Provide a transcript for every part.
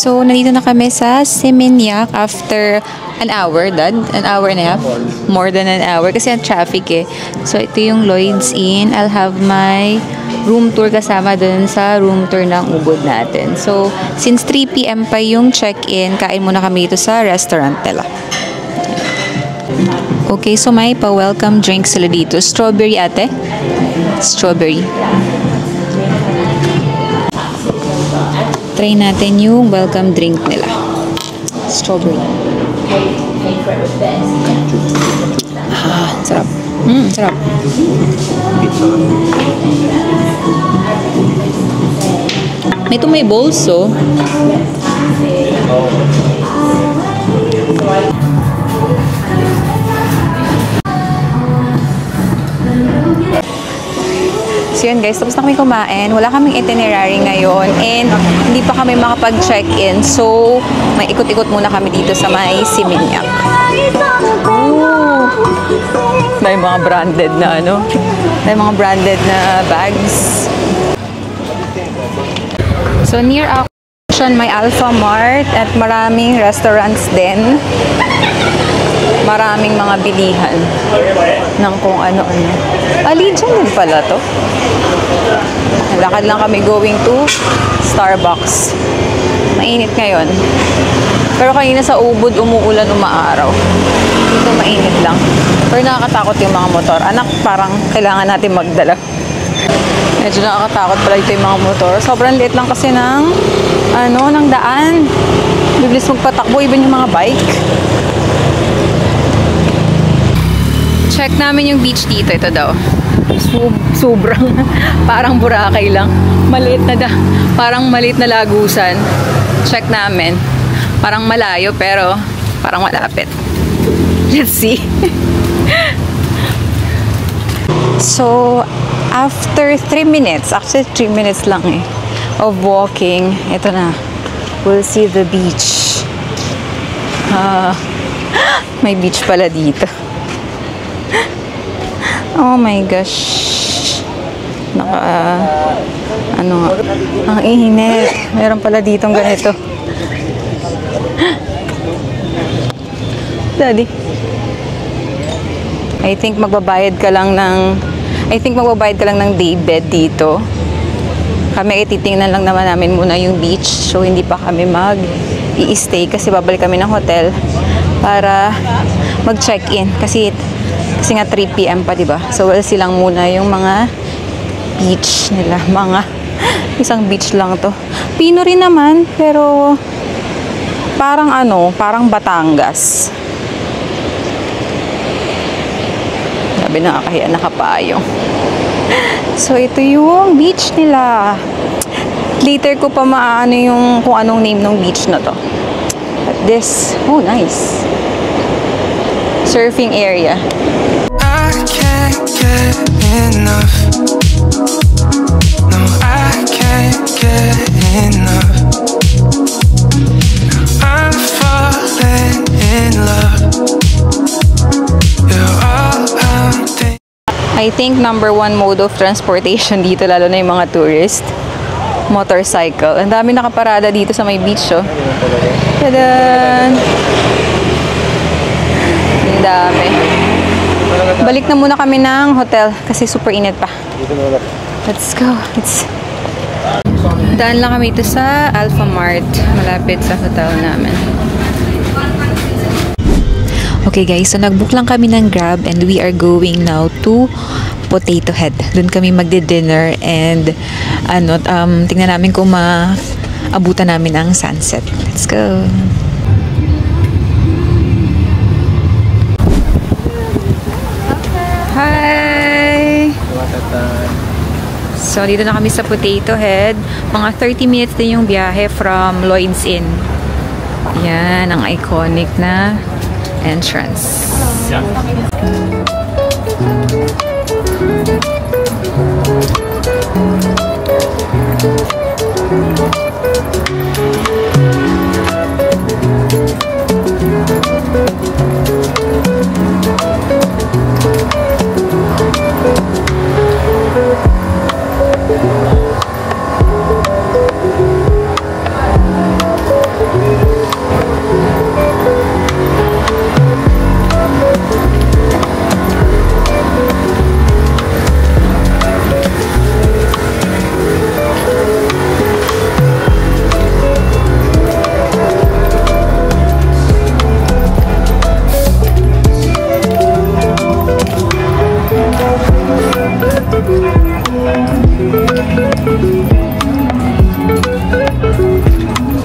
So, nandito na kami sa Seminyak after an hour, Dad. An hour and a half. More than an hour kasi ang traffic eh. So, ito yung Lloyd's Inn. I'll have my room tour kasama dun sa room tour ng Ubud natin. So, since 3 p.m. pa yung check-in, kain muna kami dito sa restaurant nila. Okay, so may pa-welcome drink sila dito. Strawberry ate? Strawberry. Try natin yung welcome drink nila. Strawberry. Ah, sarap. Sarap. Ito may bowls, so. So yun guys, tapos na kami kumain. Wala kaming itinerary ngayon and hindi pa kami makapag-check-in. So, may ikot-ikot muna kami dito sa may Seminyak. Ooh! May mga branded na ano. May mga branded na bags. So, near Action, may Alpha Mart at maraming restaurants din. Maraming mga bilihan ng kung ano-ano. Legion din pala to. Lakad lang kami going to Starbucks. Mainit ngayon. Pero kanina sa Ubud, umuulan, umaaraw. Dito mainit lang. Pero nakakatakot yung mga motor. Anak, parang kailangan natin magdala. Medyo nakakatakot pala ito yung mga motor. Sobrang liit lang kasi ng ng daan. Biblis magpatakbo, even yung mga bike. Check namin yung beach dito. Ito daw. Sobrang parang Boracay lang. Maliit na parang maliit na lagusan. Check namin. Parang malayo pero parang malapit. Let's see. So, after 3 minutes, actually 3 minutes lang of walking, ito na. We'll see the beach. May beach pala dito. Oh my gosh. Ang init. Meron pala ditong ganito. Daddy. I think magbabayad ka lang ng day bed dito. Kami titingnan lang naman namin muna yung beach. So hindi pa kami i-stay kasi babalik kami ng hotel para mag-check-in kasi nga 3 PM pa, 'di ba? So wala silang muna yung mga beach nila, isang beach lang to. Pino rin naman, pero parang parang Batangas. Sabi, nakakahiya, nakapayong. So ito yung beach nila. Later ko pa maano yung kung anong name ng beach na to. But this, oh nice. Surfing area. I can't get enough. No, I can't get enough. I'm falling in love. You're all I'm thinking. I think number 1 mode of transportation dito, lalo na yung mga tourist, motorcycle. Ang dami nakaparada dito sa may beach, oh. Tadan! Ang dami. Balik na muna kami ng hotel kasi super init pa. Let's go. Daan lang kami ito sa Alpha Mart, malapit sa hotel namin. Okay guys, so nag-book lang kami ng Grab and we are going now to Potato Head. Doon kami magdi-dinner and tingnan namin kung maabutan namin ang sunset. Let's go! Hi! So, dito na kami sa Potato Head. Mga 30 minutes din yung biyahe from Lloyd's Inn. Yan, ang iconic na entrance.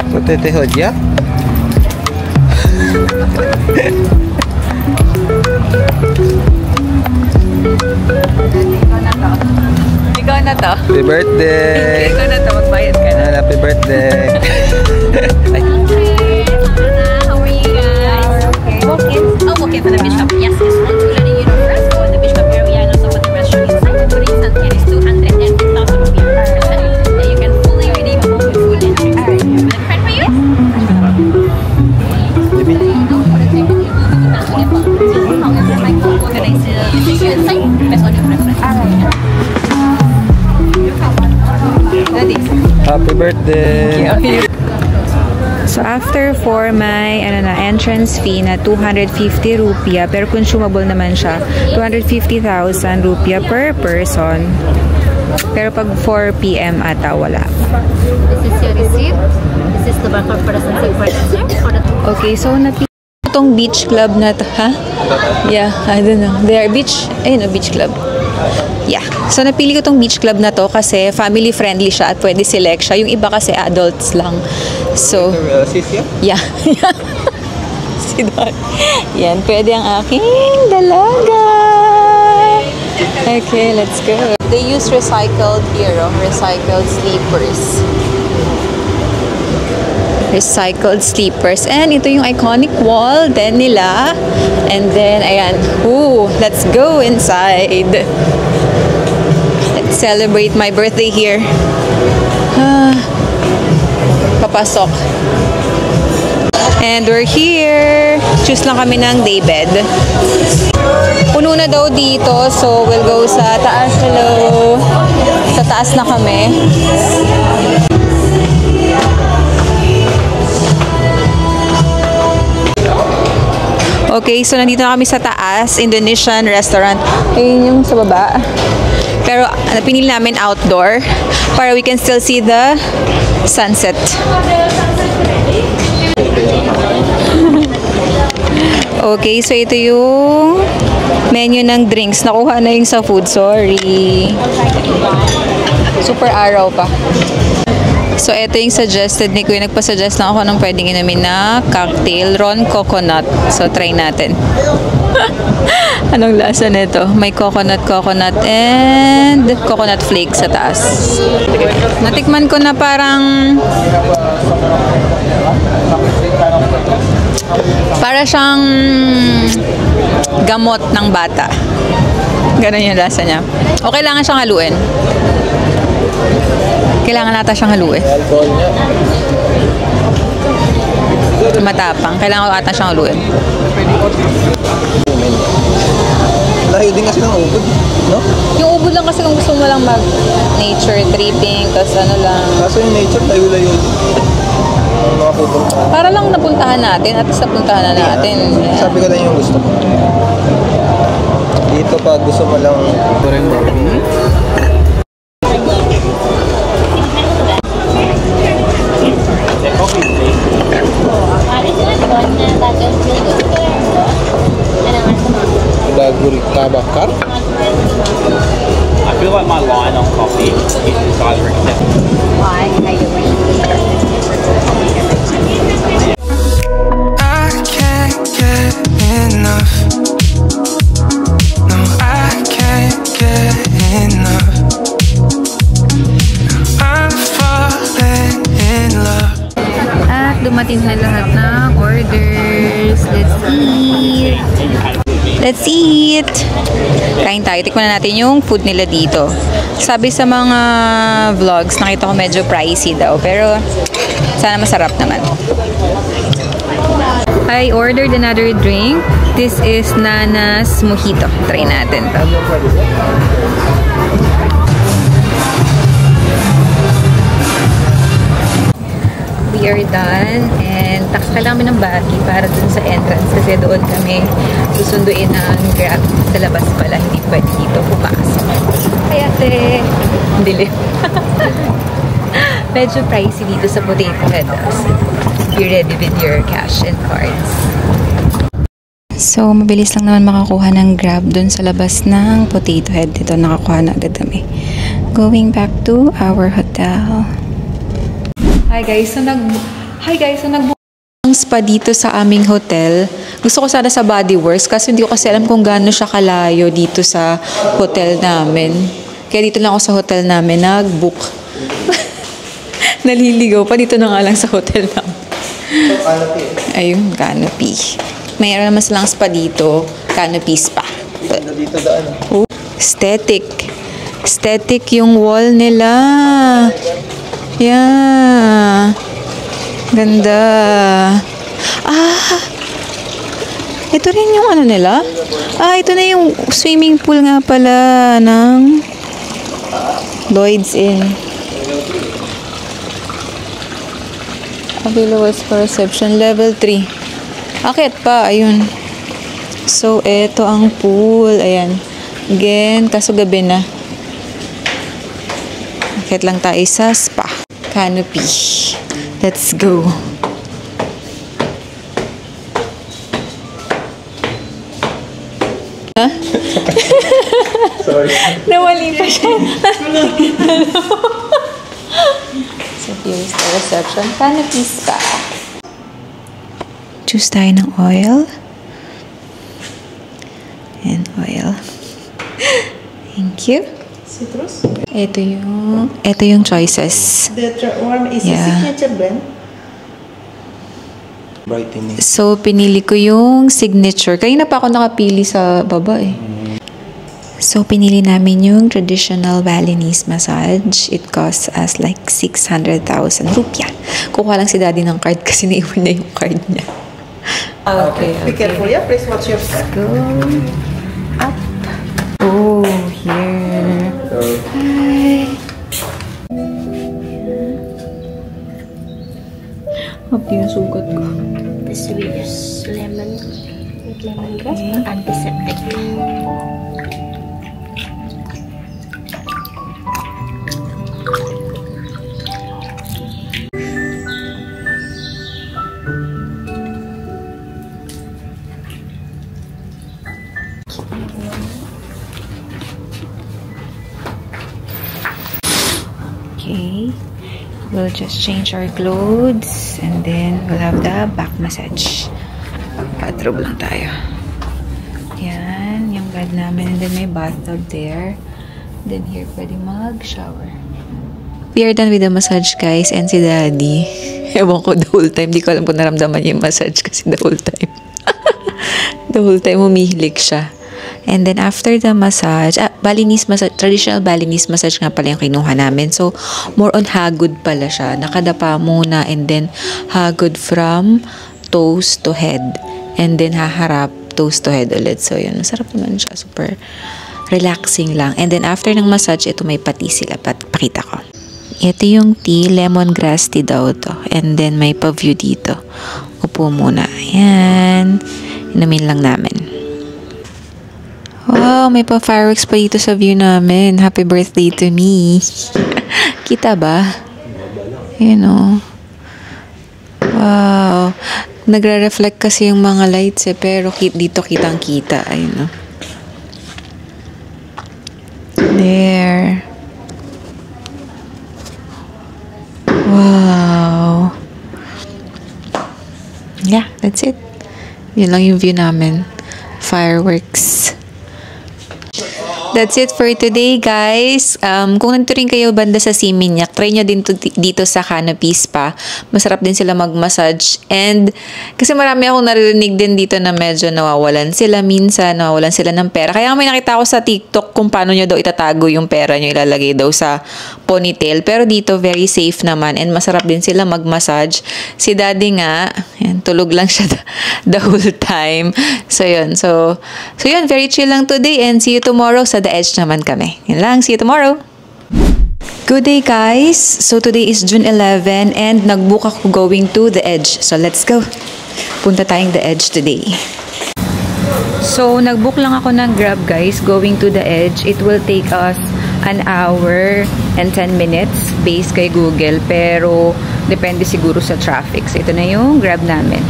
Potato Head, yeah? Ikaw na to. Happy birthday! Ikaw na to, magbayad ka na. Happy birthday! Ay. How are you guys? Okay. Walk-in? Oh, walk-in to the beach shop. Yes, it's Lady Universe or the beach shop area and also for the restaurant inside. The rate here is 210,000 rupees per person. And you can fully redeem home with food and drinks. Alright, will that be fine for you? Organize the you inside based on your preference. Alright. Happy birthday! So after for my entrance fee na 250 rupiah, pero consumable naman siya, 250,000 rupiah per person. Pero pag 4 PM ata wala. This is your receipt. This is the barcode for the sunset sir. For the Okay, so napili itong beach club na to, ha? Yeah, I don't know. They are beach, beach club. Yeah. So napili ko tong beach club na to kasi family friendly siya at pwede select siya. Yung iba kasi adults lang. So, yeah. Si Don. Yan, pwede ang aking dalaga. Okay, let's go. They use recycled here, recycled sleepers. Recycled sleepers. And ito yung iconic wall then nila. And then, ayan. Ooh, let's go inside. Let's celebrate my birthday here. Papasok. And we're here. Choose lang kami ng day bed. Puno na daw dito, so we'll go sa taas. Hello. Sa taas na kami. Okay, so nandito na kami sa taas, Indonesian restaurant. Ayun yung sa baba. Pero pinili namin outdoor para we can still see the sunset. Okay, so ito yung menu ng drinks. Nakuha na yung sa food. Sorry. Super araw pa. So, ito yung suggested ni Kuya. Nagpa-suggest lang ako ng pwedeng inumin na cocktail. Ron Coconut. So, try natin. Anong lasa nito? May coconut, and coconut flakes sa taas. Natikman ko na parang para siyang gamot ng bata. Ganun yung lasa niya. O kailangan siyang haluin? Kailangan nata siyang haluin. Matapang. Kailangan ko ata siyang haluin. Layo din kasi ng ubod, no? Yung ubod lang kasi kung gusto mo lang mag-nature tripping, tapos ano lang. Kaso yung nature, layo-layo. Ang mga pupuntahan. Para lang napuntahan natin at least napuntahan na natin. Yeah. Sabi ko na yung gusto ko. Dito pag gusto mo lang daguri tabakar. I feel like my line on coffee is either accepted. I can't get enough. No, I can't get enough. I'm falling in love. At dumating na lahat ng orders. Let's eat! Let's eat! Kain tayo. Tikman na natin yung food nila dito. Sabi sa mga vlogs, nakita ko medyo pricey daw. Pero sana masarap naman. I ordered another drink. This is Nana's Mojito. Try natin to. We are done and taksa lang kami ng baki para dun sa entrance kasi doon kami susunduin ng Grab sa labas pala, hindi pwede dito pumasok. Kaya ate, dilim. Medyo pricey dito sa Potato Head. Be ready with your cash and cards. So, mabilis lang naman makakuha ng Grab dun sa labas ng Potato Head. Dito nakakuha na agad kami. Going back to our hotel. Hi guys, so nagbuka ang spa dito sa aming hotel. Gusto ko sana sa Body Works kasi hindi ko kasi alam kung gaano siya kalayo dito sa hotel namin. Kaya dito lang ako sa hotel namin nag-book. Naliligaw pa dito na nga lang sa hotel namin. Ayun, Canopy. Mayroon naman silang spa dito, Canopy Spa. dito daan. Aesthetic. Aesthetic yung wall nila. Yeah. Ganda. Ah! Ito rin yung ano nila? Ah, ito na yung swimming pool nga pala ng Lloyd's Inn. Available for reception. Level 3. Akit pa. Ayun. So, ito ang pool. Ayan. Again, kaso gabi na. Akit lang tayo sa spa. Canopy. Let's go. Huh? Sorry. Nawali pa siya. So, here's the reception. Canopy Spa. Choose tayo ng oil. And oil. Thank you. Citrus. Ito yung choices. The one is Yeah. a signature blend. Brightening. So, pinili ko yung signature. Kanina pa ako nakapili sa baba eh. So, pinili namin yung traditional Balinese massage. It costs us like 600,000 rupiah. Kukuha lang si daddy ng card kasi naiwan na yung card niya. Okay, Be careful, yeah. Please watch your step. Go up. Oh, here. Hi. Happy yung sugat ko. This we use lemon with lemongrass for antiseptic. Okay. We'll just change our clothes and then we'll have the back massage. Bathrobe lang tayo. Yan, yung bed namin. And then may bathtub there. Then here, pwede mag-shower. We are done with the massage, guys. And si Daddy, ewan ko the whole time. Di ko alam kung naramdaman niya yung massage kasi the whole time. The whole time, umihilig siya. And then after the massage, Balinese massage, traditional Balinese massage nga pala yung kinuha namin. So, more on hagod pala siya. Nakadapa muna and then hagod from toes to head. And then haharap, toes to head ulit. So, yun. Masarap naman siya. Super relaxing lang. And then after ng massage, ito may pati sila. Pakita ko. Ito yung tea, lemongrass tea daw to. And then may pa-view dito. Upo muna. Ayan. Inumin lang namin. Wow, may pa-fireworks pa dito sa view namin. Happy birthday to me. Kita ba? You know. Wow. Nagre-reflect kasi yung mga lights pero dito kitang-kita. Ayun, no? There. Wow. Yeah, that's it. Yun lang yung view namin. Fireworks. That's it for today, guys. Kung nandito rin kayo banda sa Seminyak, try nyo din dito sa Canopy Spa. Masarap din sila mag-massage. And kasi marami akong narinig din dito na medyo nawawalan sila minsan, nawawalan sila ng pera. Kaya may nakita ko sa TikTok kung paano nyo daw itatago yung pera nyo, ilalagay daw sa ponytail. Pero dito, very safe naman. And masarap din sila mag-massage. Si Daddy nga, yan, tulog lang siya the whole time. So, yun. So yun, very chill lang today. And see you tomorrow sa The Edge naman kami. Yun lang. See you tomorrow. Good day, guys. So, today is June 11 and nag-book ako going to The Edge. So, let's go. Punta tayong The Edge today. So, nag-book lang ako ng Grab, guys, going to The Edge. It will take us an hour and 10 minutes based kay Google. Pero, depende siguro sa traffic. So, ito na yung Grab namin.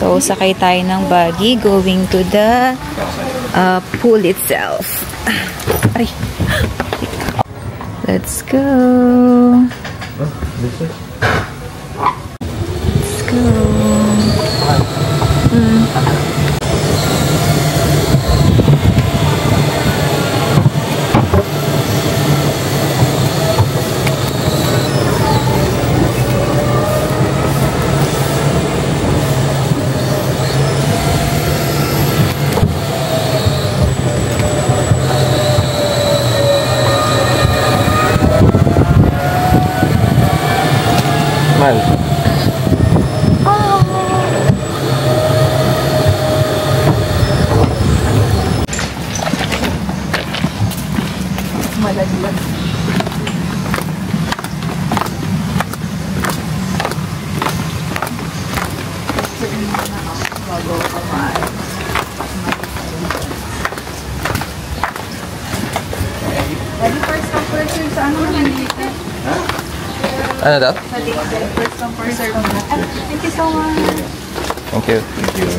So, sakay tayo ng buggy going to the pool itself. Ay. Let's go. Let's go. Man. Malaglag. Ready for some person sa ano naman dito? Ano daw? Thank you so much. Thank you. Thank you.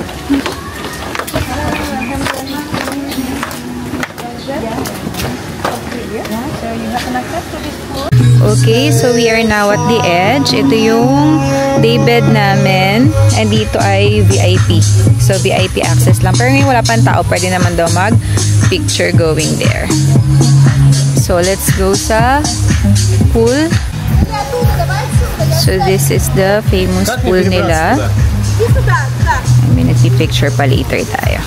Okay, so we are now at the Edge. Ito yung daybed namin. And dito ay VIP. So, VIP access lang. Pero ngayon wala pang tao. Pwede naman daw mag-picture going there. So, let's go sa pool. So, this is the famous pool nila. I mean, nagpipicture pa later tayo.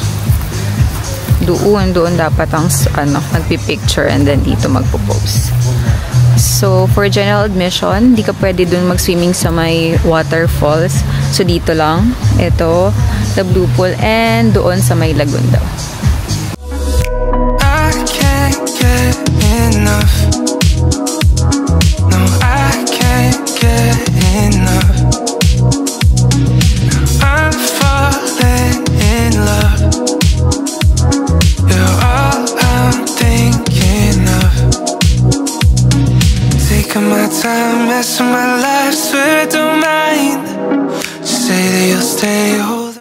Doon dapat ang nagpipicture and then dito magpo-pose. So, for general admission, di ka pwede dun mag-swimming sa may waterfalls. So, dito lang. Ito, the blue pool and doon sa may lagoon daw. get enough. No, I can't get enough. I'm falling in love. You're all I'm thinking of. Taking my time, messing my life, swear I don't mind. Just say that you'll stay, hold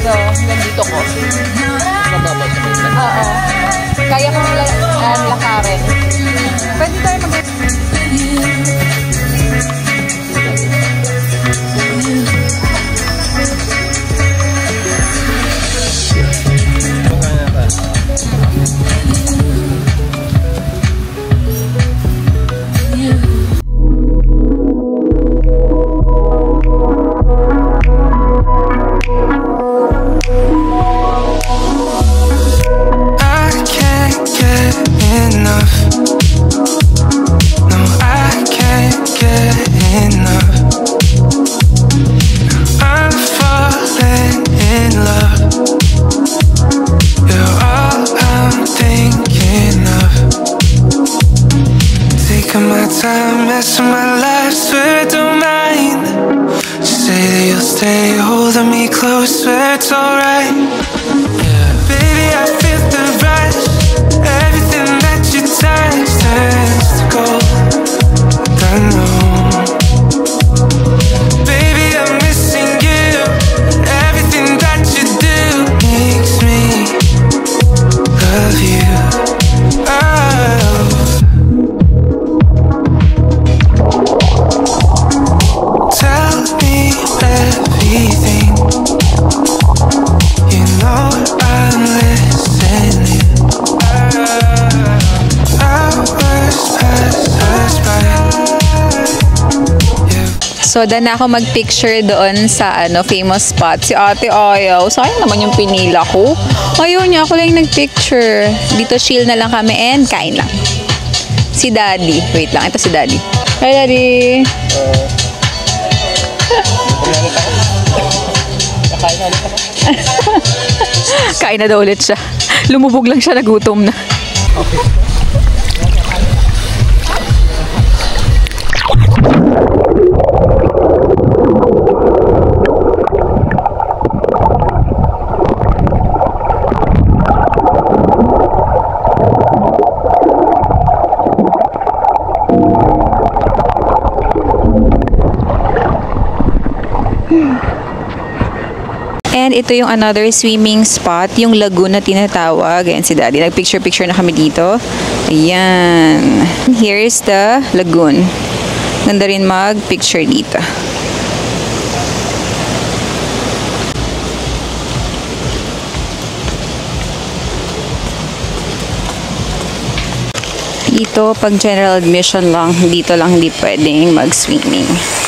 Medyo nandito ko. Oo. Kaya ko lakarin. Pwede tayo mag- time, messing my life, swear I don't mind. Just say that you'll stay, holding me close, swear it's alright. Yeah. Baby, I feel the rush, everything that you touch turns to gold. I know. Baby, I'm missing you, everything that you do makes me love you. Oh. Tell me everything. You know I'm listening. Hours pass us by. So, dan na ako mag-picture doon sa famous spot. Si ate ayaw. Sayang naman yung pinila ko. Ayaw niya. Ako lang nag-picture. Dito chill na lang kami and kain lang. Si daddy. Wait lang. Ito si daddy. Hi, daddy. Kain na daw ulit siya. Lumubog lang siya, nagutom na. And ito yung another swimming spot, yung lagoon na tinatawag. Ayan si daddy. Nag-picture-picture na kami dito. Ayan. Here's the lagoon. Ganda rin mag-picture dito. Dito, pag general admission lang, dito lang hindi pwedeng mag-swimming.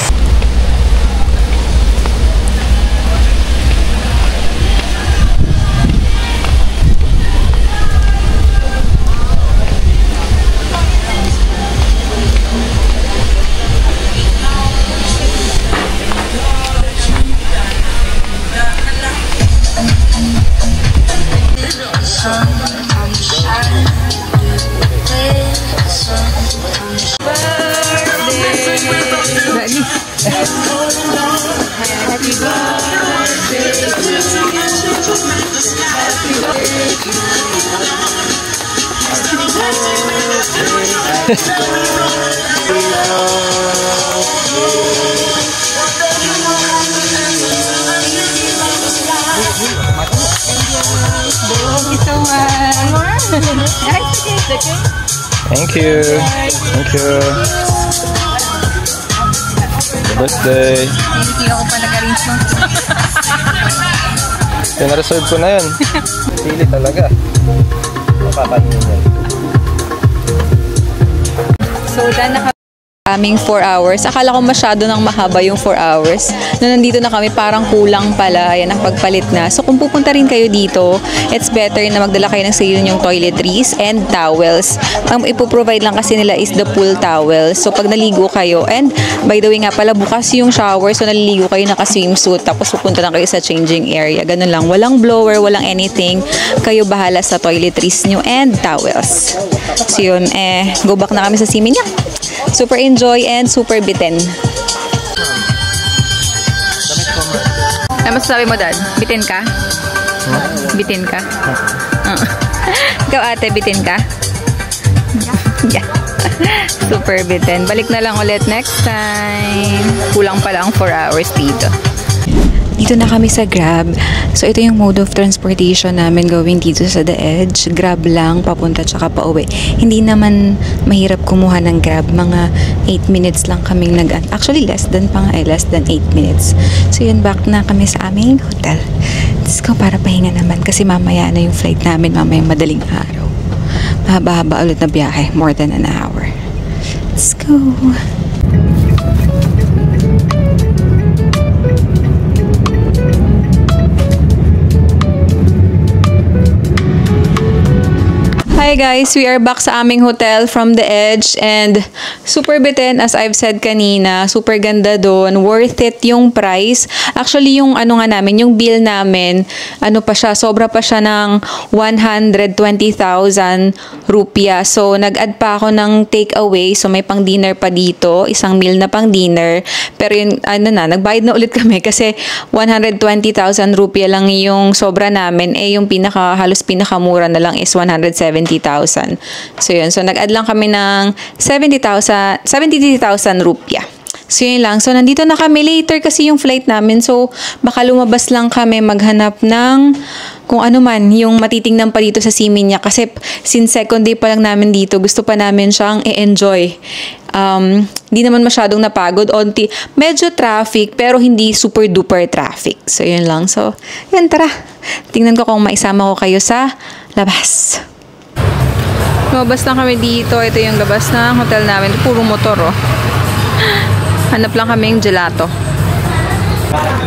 Thank you. Thank you. The best day. Hindi ako pa nag-arrange ng Pinareserve ko na yun. Pili talaga. Makakainin yan. So, done na kami aming 4 hours. Akala ko masyado nang mahaba yung 4 hours. Nung nandito na kami, parang kulang pala. Yan ang pagpalit na. So, kung pupunta rin kayo dito, it's better na magdala kayo ng sarili yung toiletries and towels. Ang ipoprovide lang kasi nila is the pool towels. So, pag naligo kayo, and by the way nga pala, bukas yung shower. So, naliligo kayo naka-swimsuit. Tapos, pupunta lang kayo sa changing area. Ganun lang. Walang blower, walang anything. Kayo bahala sa toiletries nyo and towels. So, yun. Go back na kami sa Siminyak. Super enjoy and super bitin. Ano masasabi mo, Dad? Bitin ka? Bitin ka? Ikaw, ate, bitin ka? Yeah. Super bitin. Balik na lang ulit next time. Kulang pa lang 4 hours dito. Dito na kami sa Grab. So, ito yung mode of transportation namin going dito sa The Edge. Grab lang, papunta tsaka pauwi. Hindi naman mahirap kumuha ng Grab. Mga 8 minutes lang kaming actually, less than 8 minutes. So, yun, back na kami sa aming hotel. Let's go para pahinga naman kasi mamaya na yung flight namin. Mamaya madaling araw. Mahaba-haba ulit na biyahe. More than an hour. Let's go. Hi guys, we are back sa aming hotel from The Edge and super bitin as I've said kanina, super ganda doon, worth it yung price. Actually yung nga namin, yung bill namin, sobra pa siya ng 120,000 rupiah. So nag-add pa ako ng take away, so may pang dinner pa dito, isang meal na pang dinner. Pero yun, nagbayad na ulit kami kasi 120,000 rupiah lang yung sobra namin, yung halos pinakamura na lang is 170,000. So yun, so nag-add lang kami ng 73,000 rupiah. So yun lang. So nandito na kami later kasi yung flight namin. So baka lumabas lang kami maghanap ng kung ano man yung matitingnan pa dito sa Siminyak kasi since second day pa lang namin dito, gusto pa namin siyang i-enjoy. Hindi naman masyadong napagod. Medyo traffic pero hindi super duper traffic. So yun lang. So yun, tara. Tingnan ko kung maisama ko kayo sa labas. Lumabas lang kami dito. Ito yung labas ng hotel namin. Puro motor, oh. Hanap lang kami yung gelato.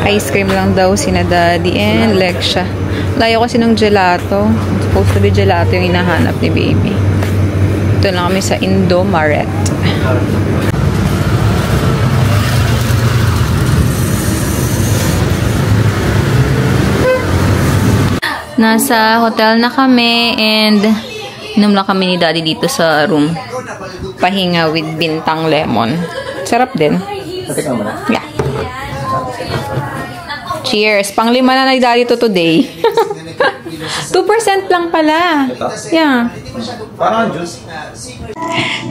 Ice cream lang daw sina Daddy and Lexia. Layo kasi ng gelato. Supposed to be gelato yung hinahanap ni Baby. Ito lang kami sa Indomaret. Nasa hotel na kami and inom lang kami ni Daddy dito sa room. Pahinga with bintang lemon. Sarap din. Yeah. Cheers. Pang-5 na ni Daddy to today. 2% lang pala. Yeah.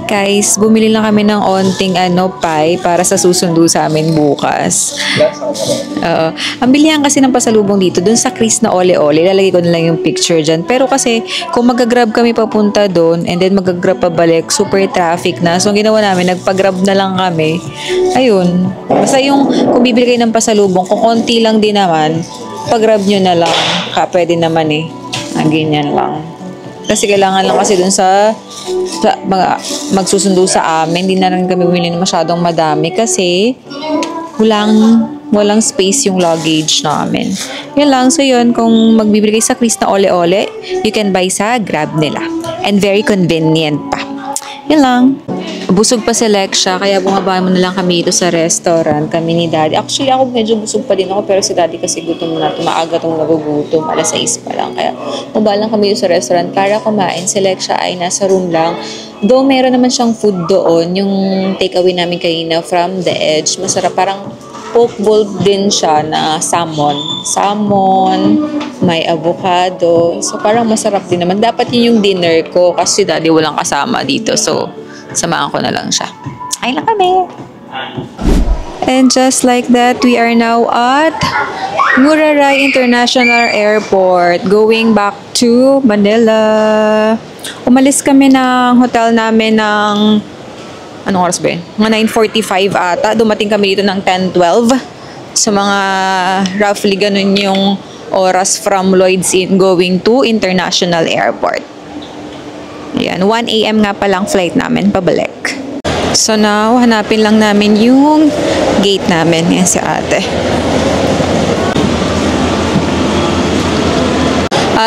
Guys, bumili lang kami ng onting pie para sa susundo sa amin bukas. Ang bilihan kasi ng pasalubong dito, dun sa Chris na ole-ole, lalagay ko na lang yung picture dyan. Pero kasi, kung mag-grab kami papunta dun, and then mag-grab pabalik, super traffic na. So, ang ginawa namin, nagpa-grab na lang kami. Ayun. Basta yung, kung bibili kayo ng pasalubong, kung konti lang din naman, pag-grab nyo na lang. Pwede naman ganyan lang. Kasi kailangan lang kasi dun sa magsusundo sa amin. Hindi na rin kami bumili na masyadong madami kasi walang space yung luggage namin. Yun lang. So yun, kung magbibigay sa Chris na ole-ole, you can buy sa Grab nila. And very convenient pa. Yun lang. Busog pa si Lexia, kaya bumaba mo na lang kami dito sa restaurant, kami ni Daddy. Actually, ako medyo busog pa din ako, pero si Daddy kasi gutom na. Maaga itong nagugutom, 6:00 pa lang. Kaya bumaba lang kami dito sa restaurant para kumain. Si Lexia ay nasa room lang. Though meron naman siyang food doon, yung takeaway namin kanina from The Edge. Masarap, parang poke bowl din siya na salmon. May avocado. So, parang masarap din naman. Dapat yun yung dinner ko kasi si Daddy walang kasama dito. So, samahan ko na lang siya. Ay lang kami. And just like that, we are now at Muraray International Airport. Going back to Manila. Umalis kami ng hotel namin ng anong oras ba yun? Mga 9:45 ata. Dumating kami dito ng 10:12. So mga roughly ganun yung oras from Lloyd's Inn going to International Airport. Ayan, 1 a.m. nga palang flight namin pabalik. So now, hanapin lang namin yung gate namin. Yan si ate.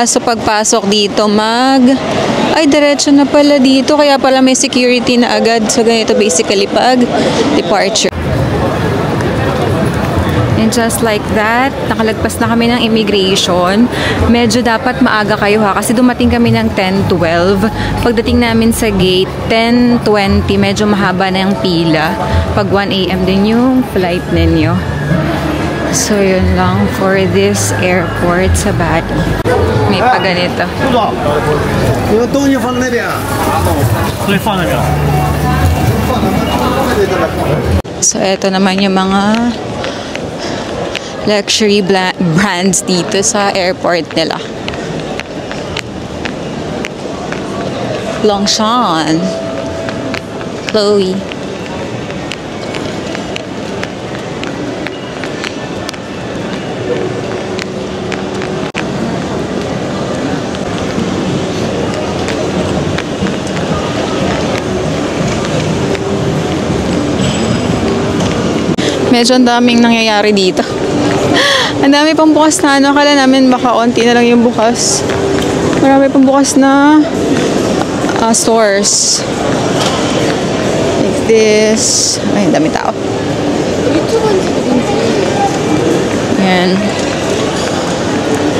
So pagpasok dito ay diretso na pala dito, kaya pala may security na agad. So ganito basically pag departure. And just like that, nakalagpas na kami ng immigration. Medyo dapat maaga kayo ha, kasi dumating kami ng 10:12. Pagdating namin sa gate, 10:20, medyo mahaba na yung pila. Pag 1 a.m. din yung flight ninyo. So yun lang for this airport sa Bali. May pa ganito. So eto naman yung mga luxury brands dito sa airport nila. Longchamp, Chloe. Medyo ang daming nangyayari dito. Ang dami pang bukas na ano. Akala namin baka onti na lang yung bukas. Marami pang bukas na stores. Like this. Ay, ang dami tao. Ayan.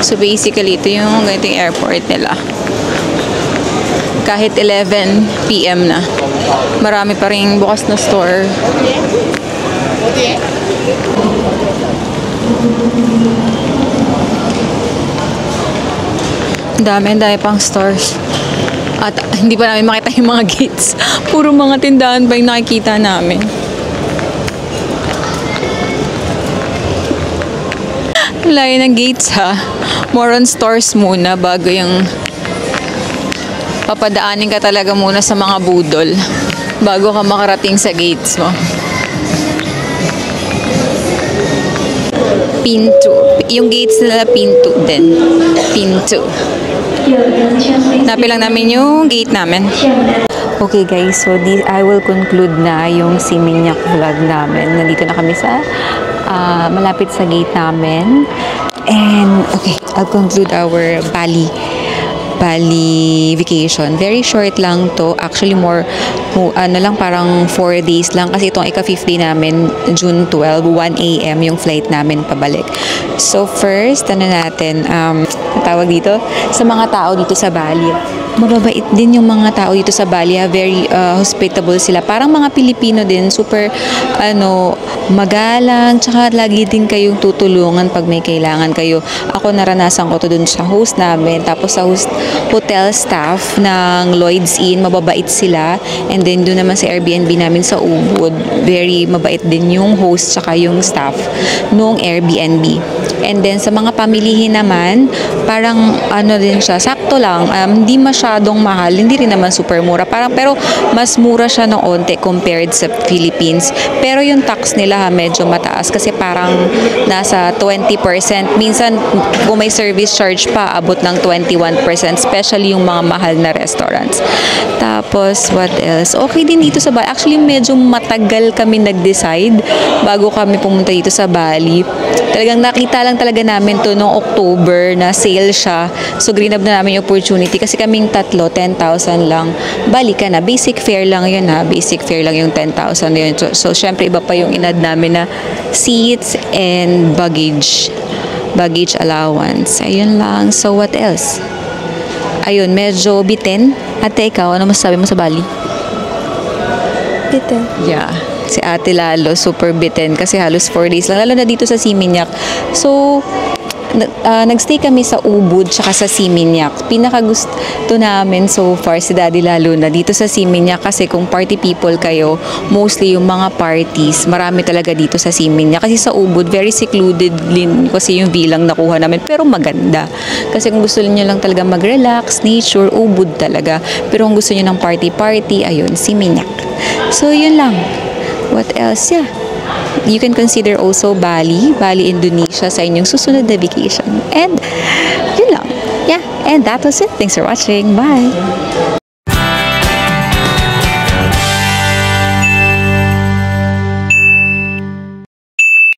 So basically, ito yung ganito yung airport nila. Kahit 11 p.m. na. Marami pa rin bukas na store. Dami pang stores. At hindi pa namin makita yung mga gates. Puro mga tindahan pa yung nakikita namin. Layo ng gates ha. More on stores muna bago yung papadaanin ka talaga muna sa mga budol bago ka makarating sa gates mo. Pinto. Yung gates nila pinto din. Pinto. Napin lang namin yung gate namin. Okay guys, so I will conclude na yung Seminyak vlog namin. Nandito na kami sa malapit sa gate namin. And okay, I'll conclude our Bali vacation. Very short lang to. Actually parang 4 days lang kasi itong ika-5th day namin, June 12, 1 a.m. yung flight namin pabalik. So first, tawag dito sa mga tao dito sa Bali. Mababait din yung mga tao dito sa Bali. Very hospitable sila. Parang mga Pilipino din, super magalang, tsaka lagi din kayong tutulungan pag may kailangan kayo. Ako naranasan ko to dun sa host namin, tapos sa hotel staff ng Lloyd's Inn, mababait sila. And then doon naman sa Airbnb namin sa Ubud, very mabait din yung host tsaka yung staff nung Airbnb. And then sa mga pamilihin naman, parang din siya, sakto lang, hindi masyadong mahal, hindi rin naman super mura, pero mas mura siya ng onte compared sa Philippines. Pero yung tax nila medyo mataas kasi parang nasa 20%. Minsan kung may service charge pa, abot ng 21%, especially yung mga mahal na restaurants. Tapos what else? Okay din dito sa Bali. Actually medyo matagal kami nag-decide bago kami pumunta dito sa Bali. Talagang nakita lang talaga namin to noong October na sale siya. So greenup na namin yung opportunity kasi kaming tatlo, 10,000 lang. Bali ka na. Basic fare lang yun ha. Basic fare lang yung 10,000 na yun. So syempre iba pa yung inad namin na seats and baggage allowance. Ayun lang. So what else? Ayun, medyo bitin. Ate, ikaw, ano masasabi mo sa Bali? Bitin. Yeah. Si ate lalo, super bitin kasi halos 4 days lang. Lalo na dito sa Seminyak. So, nagstay kami sa Ubud tsaka sa Seminyak. Pinakagusto namin so far si daddy lalo na dito sa Seminyak kasi kung party people kayo, mostly yung mga parties, marami talaga dito sa Seminyak. Kasi sa Ubud, very secluded din kasi yung bilang nakuha namin. Pero maganda. Kasi kung gusto niyo lang talaga mag-relax, nature, Ubud talaga. Pero kung gusto niyo ng party-party, ayun, Seminyak. So, yun lang. What else? Yeah. you can consider also Bali, Indonesia sa inyong susunod na vacation. And, yun lang. Yeah, and that was it. Thanks for watching. Bye!